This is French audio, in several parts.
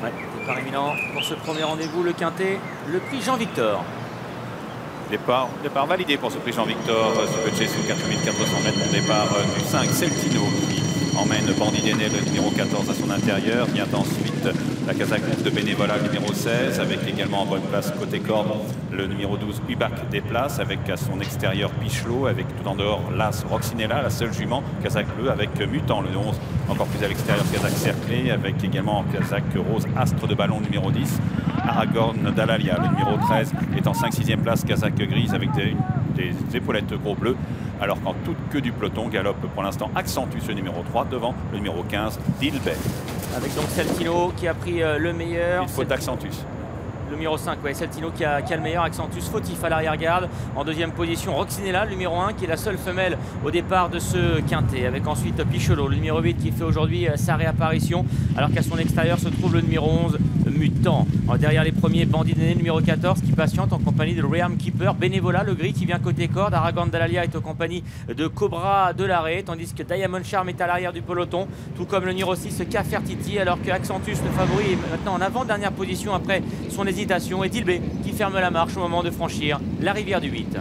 Ouais, départ imminent pour ce premier rendez-vous, le quintet, le prix Jean-Victor. Départ validé pour ce prix Jean-Victor, ce budget sous 4400 mètres. Mon départ du 5 Celtino qui emmène Bandit d'Aîné, le numéro 14 à son intérieur. Vient ensuite la Kazakh de Bénévola, le numéro 16, avec également en bonne place côté corde le numéro 12 Ubac déplace, avec à son extérieur Pichelot, avec tout en dehors l'As Roxinella, la seule jument Kazakh bleu, avec Mutant le 11, encore plus à l'extérieur Kazakh cerclé, avec également Kazakh rose Astre de Ballon numéro 10, Aragorn d'Alalia, le numéro 13 est en 5-6e place, Kazakh grise avec des épaulettes gros bleu, alors qu'en toute queue du peloton galope pour l'instant Accentus le numéro 3 devant le numéro 15 Dilbert. Avec donc Celtino qui a pris le meilleur. Une faute d'Accentus. Le numéro 5, ouais, Celtino qui a le meilleur, Accentus fautif à l'arrière-garde. En deuxième position, Roxinella, le numéro 1, qui est la seule femelle au départ de ce quintet. Avec ensuite Pichelot, le numéro 8, qui fait aujourd'hui sa réapparition, alors qu'à son extérieur se trouve le numéro 11, Mutant. Derrière les premiers, Bandit d'Aîné, numéro 14, qui patiente en compagnie de Realm Keeper. Bénévola, le gris, qui vient côté corde. Aragorn d'Alalia est en compagnie de Cobra de l'Arrêt, tandis que Diamond Charm est à l'arrière du peloton, tout comme le numéro 6, Cafertiti, alors que Accentus, le favori, est maintenant en avant-dernière position après son hésitation, et Dilbé qui ferme la marche au moment de franchir la rivière du 8.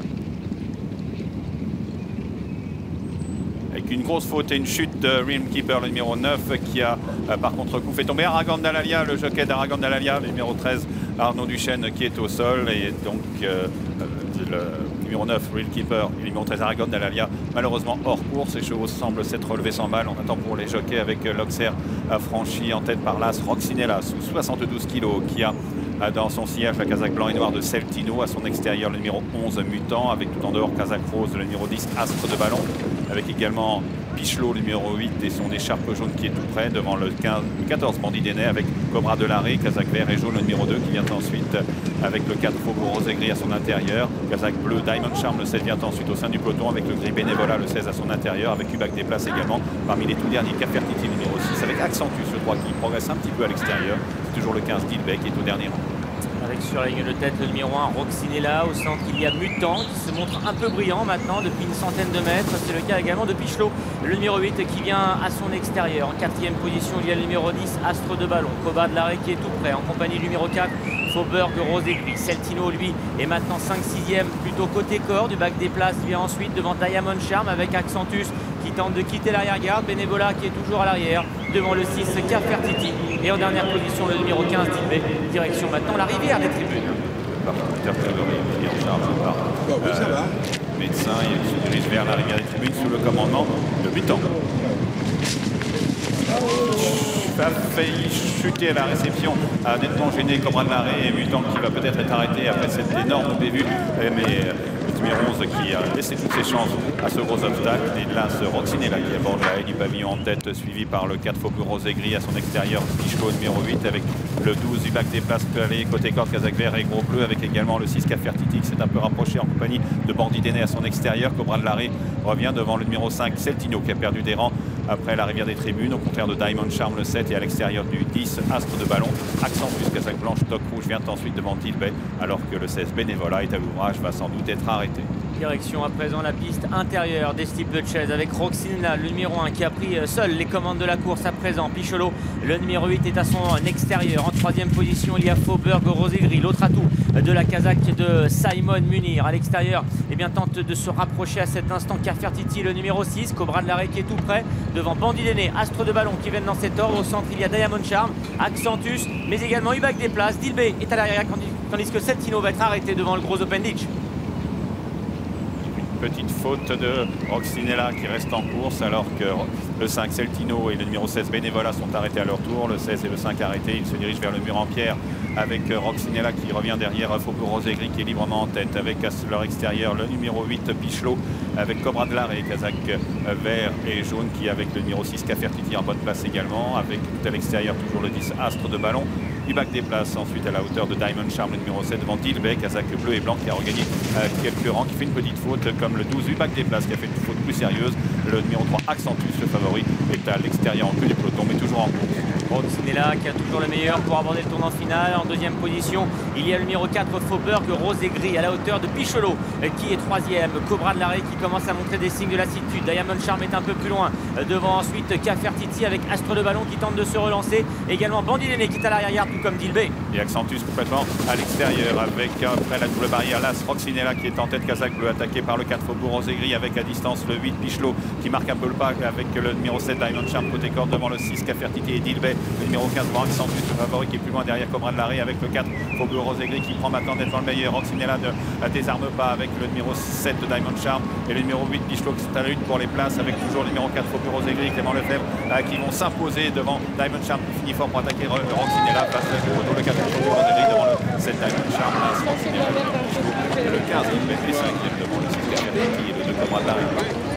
Avec une grosse faute et une chute de Realm Keeper, le numéro 9, qui a par contre coup fait tomber Aragorn d'Alalia, le jockey d'Aragorn d'Alalia, le numéro 13 Arnaud Duchesne qui est au sol, et donc le numéro 9 Realm Keeper et le numéro 13 Aragorn d'Alalia malheureusement hors course. Les chevaux semblent s'être relevés sans mal. On attend pour les jockeys avec l'Auxerre franchi en tête par l'As Roxinella sous 72 kg, qui a dans son sillage la Kazakh blanc et noir de Celtino, à son extérieur le numéro 11 Mutant, avec tout en dehors Kazakh rose, le numéro 10 Astre de Ballon, avec également Pichelot le numéro 8 et son écharpe jaune qui est tout près devant le 14 Bandit d'Aîné, avec Cobra de l'Arrêt, Kazakh vert et jaune le numéro 2 qui vient ensuite avec le 4 Faubourg rose et gris à son intérieur, Kazakh bleu Diamond Charm le 7 vient ensuite au sein du peloton avec le gris Bénévola le 16 à son intérieur, avec Ubac des places également parmi les tout derniers, Cafertiti le numéro 6 avec Accentus le 3 qui progresse un petit peu à l'extérieur, c'est toujours le 15 Dilbert qui est au dernier rang. Avec sur la ligne de tête le numéro 1 Roxinella, au centre il y a Mutant qui se montre un peu brillant maintenant depuis une centaine de mètres. C'est le cas également de Pichelot, le numéro 8 qui vient à son extérieur. En quatrième position il y a le numéro 10 Astre de Ballon, Cobra de l'Arrêt qui est tout près en compagnie du numéro 4 Faubourg rose et gris. Celtino lui est maintenant 5-6e plutôt côté corps. Du bac des places vient ensuite devant Diamond Charm avec Accentus qui tente de quitter l'arrière-garde, Bénévola qui est toujours à l'arrière devant le 6 Cafertiti, et en dernière position le numéro 15 Dilbé. Direction maintenant la rivière des tribunes. Médecin, il se dirige vers la rivière des tribunes sous le commandement de Mutant. A failli chuter à la réception, a nettement gêné Cobra de l'Arrêt, et Mutant qui va peut-être être arrêté après cette énorme bévue, mais le numéro 11 qui a laissé toutes ses chances à ce gros obstacle. Et là, ce Roxinella qui aborde la haie du pavillon en tête, suivi par le 4 Faubourg rose et gris à son extérieur, Pichelot numéro 8 avec le 12 Ubac des places côté corde Kazakh vert et gros bleu, avec également le 6 Cafertiti qui s'est un peu rapproché en compagnie de Bandit d'Aîné à son extérieur. Cobra de l'Arrêt revient devant le numéro 5 Celtino qui a perdu des rangs après la rivière des tribunes, au contraire de Diamond Charm le 7, et à l'extérieur du 10 Astre de Ballon. Accentus Kazakh blanche toque rouge vient ensuite devant Dilbert, alors que le 16 Bénévola est à l'ouvrage, va sans doute être arrêté. Direction à présent la piste intérieure des steeple chase avec Roxinella, le numéro 1 qui a pris seul les commandes de la course à présent. Pichelot, le numéro 8 est à son extérieur. En troisième position il y a Faubourg rose et gris, l'autre atout de la Kazakh de Simon Munir. À l'extérieur, eh bien, tente de se rapprocher à cet instant Cafertiti, le numéro 6, Cobra de l'Arrêt qui est tout près devant Bandit d'Aîné, Astre de Ballon qui viennent dans cet ordre. Au centre il y a Diamond Charm, Accentus, mais également Ubac des places. Dilbé est à l'arrière tandis que Celtino va être arrêté devant le gros Open Ditch. Petite faute de Roxinella qui reste en course, alors que le 5 Celtino et le numéro 16 Bénévola sont arrêtés à leur tour. Le 16 et le 5 arrêtés, ils se dirigent vers le mur en pierre avec Roxinella qui revient derrière Faubourg rose et gris qui est librement en tête, avec à leur extérieur le numéro 8 Pichelot, avec Cobra de l'Arrêt, Kazakh vert et jaune qui avec le numéro 6 Cafertiti en bonne place également, avec tout à l'extérieur toujours le 10 Astre de Ballon. Ubac des places ensuite à la hauteur de Diamond Charm, le numéro 7 devant Dilbert, Kazakh bleu et blanc qui a regagné quelques rangs, qui fait une petite faute comme le 12 Ubac des places qui a fait une faute plus sérieuse. Le numéro 3 Accentus, le favori, est à l'extérieur en queue du peloton mais toujours en course. Roxinella qui a toujours le meilleur pour aborder le tournant final. En deuxième position il y a le numéro 4 Faubourg rose et gris à la hauteur de Pichelot qui est troisième. Cobra de l'Arrêt qui commence à montrer des signes de lassitude. Diamond Charm est un peu plus loin. Devant ensuite Cafertiti avec Astre de Ballon qui tente de se relancer. Également Bandit Lenné qui est à l'arrière-garde, tout comme Dilbé. Et Accentus complètement à l'extérieur avec après la double barrière l'As Roxinella qui est en tête. Kazakh Bleu attaqué par le 4 Faubourg Rosé-Gris avec à distance le 8 Pichelot qui marque un peu le pas avec le numéro 7 Diamond Charm côté corde devant le 6 Cafertiti et Dilbé. Le numéro 15 Grand Accentus le favori qui est plus loin derrière Cobra de l'Arrêt avec le 4 Faubourg Rosé-Gris qui prend maintenant d'être dans le meilleur. Roxinella ne désarme pas avec le numéro 7 de Diamond Charm et le numéro 8 Pichelot qui sont à la lutte pour les places avec toujours le numéro 4 Faubourg Rosé-Gris Clément Lefebvre qui vont s'imposer devant Diamond Charm qui finit fort pour attaquer Roxinella face au le 4 Faubourg Rosé-Gris devant le 7 Diamond Charm, le 15 et le 5e devant le 6 Cafertiti et le 2 Cobra de l'Arrêt.